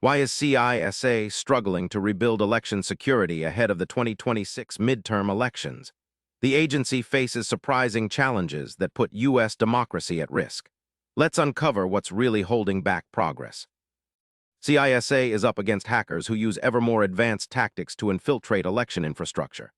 Why is CISA struggling to rebuild election security ahead of the 2026 midterm elections? The agency faces surprising challenges that put U.S. democracy at risk. Let's uncover what's really holding back progress. CISA is up against hackers who use ever more advanced tactics to infiltrate election infrastructure.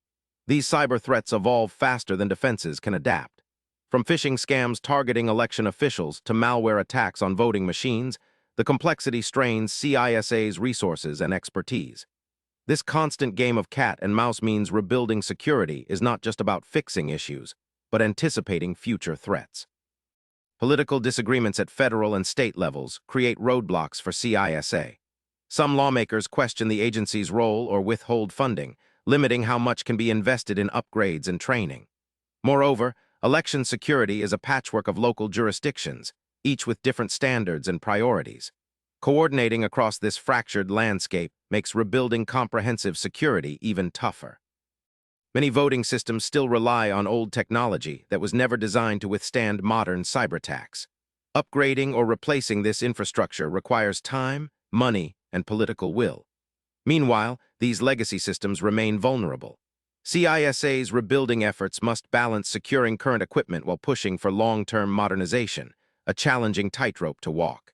These cyber threats evolve faster than defenses can adapt. From phishing scams targeting election officials to malware attacks on voting machines, the complexity strains CISA's resources and expertise. This constant game of cat and mouse means rebuilding security is not just about fixing issues, but anticipating future threats. Political disagreements at federal and state levels create roadblocks for CISA. Some lawmakers question the agency's role or withhold funding, limiting how much can be invested in upgrades and training. Moreover, election security is a patchwork of local jurisdictions, each with different standards and priorities. Coordinating across this fractured landscape makes rebuilding comprehensive security even tougher. Many voting systems still rely on old technology that was never designed to withstand modern cyberattacks. Upgrading or replacing this infrastructure requires time, money, and political will. Meanwhile, these legacy systems remain vulnerable. CISA's rebuilding efforts must balance securing current equipment while pushing for long-term modernization, a challenging tightrope to walk.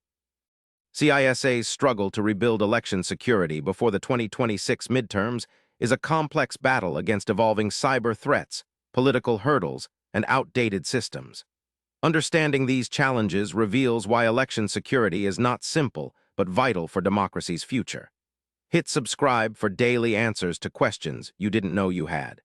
CISA's struggle to rebuild election security before the 2026 midterms is a complex battle against evolving cyber threats, political hurdles, and outdated systems. Understanding these challenges reveals why election security is not simple but vital for democracy's future. Hit subscribe for daily answers to questions you didn't know you had.